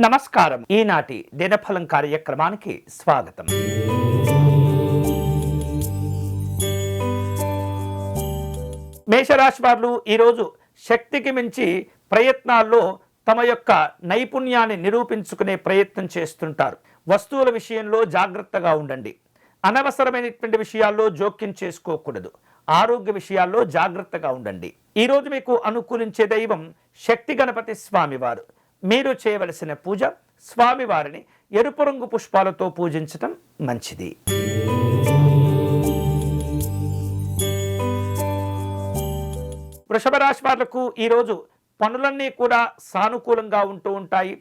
నమస్కారం. ఈనాటి దినఫలం కార్యక్రమానికి స్వాగతం. మేషరాశి వారు ఈరోజు శక్తికి మించి ప్రయత్నాల్లో తమ యొక్క నైపుణ్యాన్ని నిరూపించుకునే ప్రయత్నం చేస్తుంటారు. వస్తువుల విషయంలో జాగ్రత్తగా ఉండండి. అనవసరమైనటువంటి విషయాల్లో జోక్యం చేసుకోకూడదు. ఆరోగ్య విషయాల్లో జాగ్రత్తగా ఉండండి. ఈరోజు మీకు అనుకూలించే దైవం శక్తి గణపతి స్వామివారు. మీరు చేయవలసిన పూజ స్వామివారిని ఎరుపు రంగు పుష్పాలతో పూజించటం మంచిది. వృషభ రాశి వాళ్లకు ఈరోజు పనులన్నీ కూడా సానుకూలంగా ఉంటూ ఉంటాయి.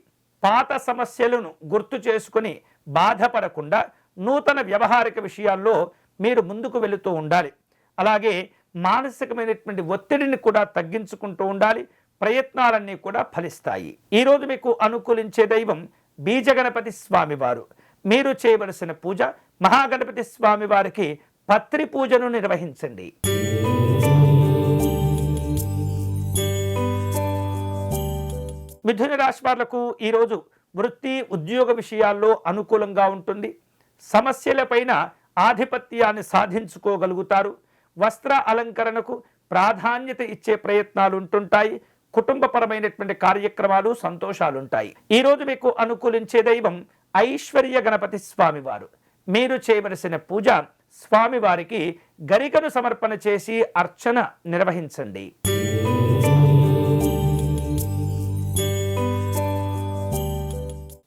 పాత సమస్యలను గుర్తు చేసుకుని బాధపడకుండా నూతన వ్యవహారిక విషయాల్లో మీరు ముందుకు వెళుతూ ఉండాలి. అలాగే మానసికమైనటువంటి ఒత్తిడిని కూడా తగ్గించుకుంటూ ఉండాలి. ప్రయత్నాలన్నీ కూడా ఫలిస్తాయి. ఈరోజు మీకు అనుకూలించే దైవం బీజ గణపతి స్వామివారు. మీరు చేయవలసిన పూజ మహాగణపతి స్వామివారికి పత్రి పూజను నిర్వహించండి. మిథున రాశి వాళ్లకు ఈరోజు వృత్తి ఉద్యోగ విషయాల్లో అనుకూలంగా ఉంటుంది. సమస్యలపైన ఆధిపత్యాన్ని సాధించుకోగలుగుతారు. వస్త్ర అలంకరణకు ప్రాధాన్యత ఇచ్చే ప్రయత్నాలు ఉంటుంటాయి. కుటుంబపరమైనటువంటి కార్యక్రమాలు సంతోషాలుంటాయి. ఈరోజు మీకు అనుకూలించే దైవం ఐశ్వర్య గణపతి స్వామివారు. మీరు చేయవలసిన పూజ స్వామివారికి గరికను సమర్పణ చేసి అర్చన నిర్వహించండి.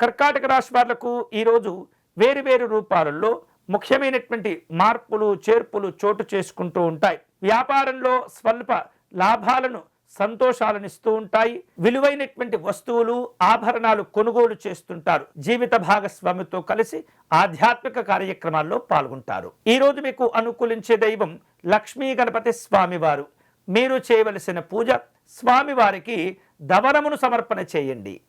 కర్కాటక రాశి వాళ్లకు ఈరోజు వేరువేరు రూపాలలో ముఖ్యమైనటువంటి మార్పులు చేర్పులు చోటు చేసుకుంటూ ఉంటాయి. వ్యాపారంలో స్వల్ప లాభాలను సంతోషాలను ఇస్తూ ఉంటాయి. విలువైనటువంటి వస్తువులు ఆభరణాలు కొనుగోలు చేస్తుంటారు. జీవిత భాగస్వామితో కలిసి ఆధ్యాత్మిక కార్యక్రమాల్లో పాల్గొంటారు. ఈరోజు మీకు అనుకూలించే దైవం లక్ష్మీ గణపతి స్వామివారు. మీరు చేయవలసిన పూజ స్వామివారికి దవనమును సమర్పణ చేయండి.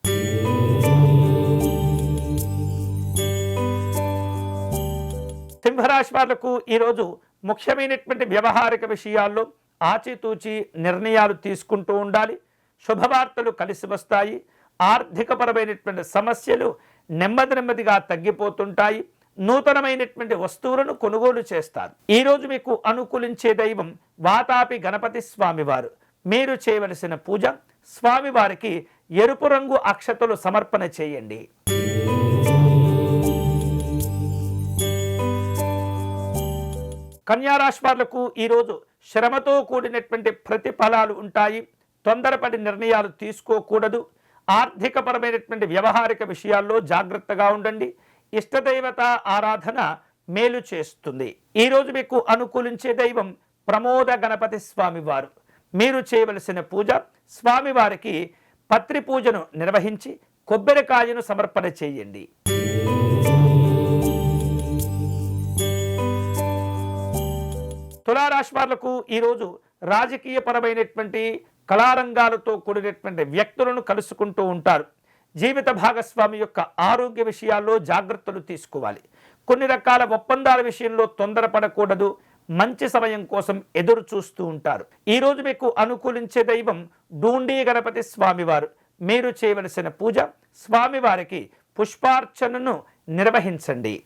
సింహరాశి వాళ్లకు ఈరోజు ముఖ్యమైనటువంటి వ్యవహారిక విషయాల్లో ఆచితూచి నిర్ణయాలు తీసుకుంటూ ఉండాలి. శుభవార్తలు కలిసి వస్తాయి. ఆర్థికపరమైనటువంటి సమస్యలు నెమ్మదిగా తగ్గిపోతుంటాయి. నూతనమైనటువంటి వస్తువులను కొనుగోలు చేస్తారు. ఈరోజు మీకు అనుకూలించే దైవం వాతాపి గణపతి స్వామివారు. మీరు చేయవలసిన పూజ స్వామివారికి ఎరుపు రంగు అక్షతలు సమర్పణ చేయండి. కన్యారాశి వాళ్లకు ఈరోజు శ్రమతో కూడినటువంటి ప్రతిఫలాలు ఉంటాయి. తొందరపడి నిర్ణయాలు తీసుకోకూడదు. ఆర్థికపరమైనటువంటి వ్యవహారిక విషయాల్లో జాగ్రత్తగా ఉండండి. ఇష్టదైవత ఆరాధన మేలు చేస్తుంది. ఈరోజు మీకు అనుకూలించే దైవం ప్రమోద గణపతి స్వామివారు. మీరు చేయవలసిన పూజ స్వామివారికి పత్రి పూజను నిర్వహించి కొబ్బరికాయను సమర్పణ చేయండి. తులారాశి వాళ్లకు ఈరోజు రాజకీయపరమైనటువంటి కళారంగాలతో కూడినటువంటి వ్యక్తులను కలుసుకుంటూ ఉంటారు. జీవిత భాగస్వామి యొక్క ఆరోగ్య విషయాల్లో జాగ్రత్తలు తీసుకోవాలి. కొన్ని రకాల ఒప్పందాల విషయంలో తొందరపడకూడదు. మంచి సమయం కోసం ఎదురు చూస్తూ ఉంటారు. ఈరోజు మీకు అనుకూలించే దైవం డూండి గణపతి స్వామివారు. మీరు చేయవలసిన పూజ స్వామివారికి పుష్పార్చనను నిర్వహించండి.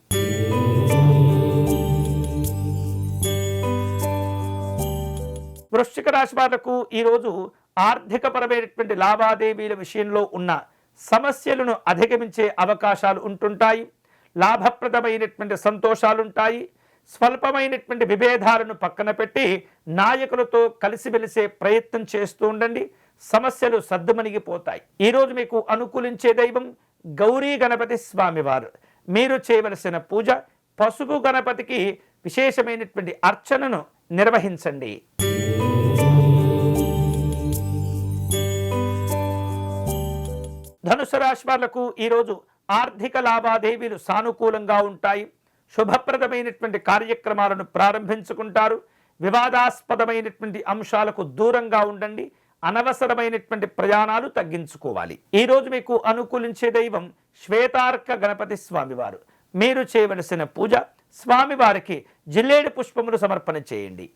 వృశ్చిక రాశి వాళ్లకు ఈరోజు ఆర్థికపరమైనటువంటి లావాదేవీల విషయంలో ఉన్న సమస్యలను అధిగమించే అవకాశాలు ఉంటుంటాయి. లాభప్రదమైనటువంటి సంతోషాలుంటాయి. స్వల్పమైనటువంటి విభేదాలను పక్కన పెట్టి నాయకులతో కలిసిమెలిసే ప్రయత్నం చేస్తూ ఉండండి. సమస్యలు సద్దుమణిగిపోతాయి. ఈరోజు మీకు అనుకూలించే దైవం గౌరీ గణపతి స్వామివారు. మీరు చేయవలసిన పూజ పసుపు గణపతికి విశేషమైనటువంటి అర్చనను నిర్వహించండి. ధనుసు రాశి వాళ్లకు ఈరోజు ఆర్థిక లావాదేవీలు సానుకూలంగా ఉంటాయి. శుభప్రదమైనటువంటి కార్యక్రమాలను ప్రారంభించుకుంటారు. వివాదాస్పదమైనటువంటి అంశాలకు దూరంగా ఉండండి. అనవసరమైనటువంటి ప్రయాణాలు తగ్గించుకోవాలి. ఈరోజు మీకు అనుకూలించే దైవం శ్వేతార్క గణపతి స్వామివారు. మీరు చేయవలసిన పూజ స్వామివారికి జిల్లేడు పుష్పములు సమర్పణ చేయండి.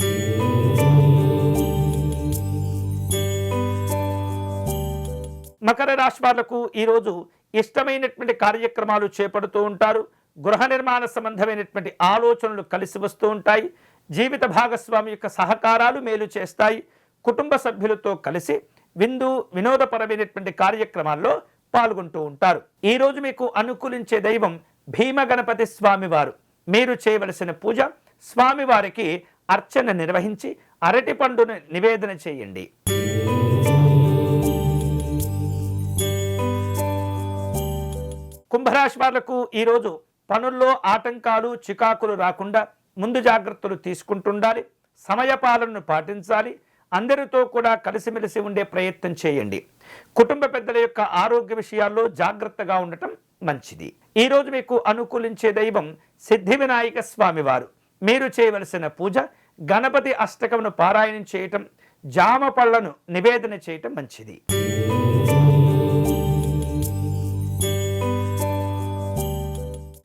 మకర రాశి వాళ్లకు ఈరోజు ఇష్టమైనటువంటి కార్యక్రమాలు చేపడుతూ ఉంటారు. గృహ నిర్మాణ సంబంధమైనటువంటి ఆలోచనలు కలిసి వస్తూ ఉంటాయి. జీవిత భాగస్వామి యొక్క సహకారాలు మేలు చేస్తాయి. కుటుంబ సభ్యులతో కలిసి వినోదపరమైనటువంటి కార్యక్రమాల్లో పాల్గొంటూ ఉంటారు. ఈరోజు మీకు అనుకూలించే దైవం భీమ గణపతి స్వామివారు. మీరు చేయవలసిన పూజ, స్వామివారికి అర్చన నిర్వహించి అరటి పండును నివేదన చేయండి. కుంభరాశి వాళ్లకు ఈరోజు పనుల్లో ఆటంకాలు చికాకులు రాకుండా ముందు జాగ్రత్తలు తీసుకుంటుండాలి. సమయపాలనను పాటించాలి. అందరితో కూడా కలిసిమెలిసి ఉండే ప్రయత్నం చేయండి. కుటుంబ పెద్దల యొక్క ఆరోగ్య విషయాల్లో జాగ్రత్తగా ఉండటం మంచిది. ఈరోజు మీకు అనుకూలించే దైవం సిద్ధి వినాయక స్వామివారు. మీరు చేయవలసిన పూజ గణపతి అష్టకమును పారాయణం చేయటం, జామ పళ్లను నివేదన చేయటం మంచిది.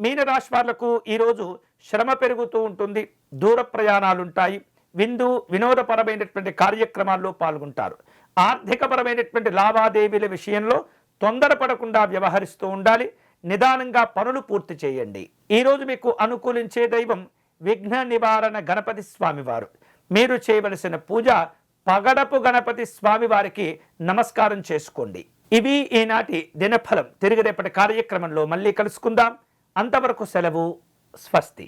మీనరాశి వాళ్లకు ఈరోజు శ్రమ పెరుగుతూ ఉంటుంది. దూర ప్రయాణాలుంటాయి. వినోదపరమైనటువంటి కార్యక్రమాల్లో పాల్గొంటారు. ఆర్థికపరమైనటువంటి లావాదేవీల విషయంలో తొందరపడకుండా వ్యవహరిస్తూ ఉండాలి. నిదానంగా పనులు పూర్తి చేయండి. ఈరోజు మీకు అనుకూలించే దైవం విఘ్న నివారణ గణపతి స్వామివారు. మీరు చేయవలసిన పూజ పగడపు గణపతి స్వామివారికి నమస్కారం చేసుకోండి. ఇవి ఈనాటి దినఫలం. తిరిగి రేపటి కార్యక్రమంలో మళ్ళీ కలుసుకుందాం. అంతవరకు సెలవు. స్వస్తి.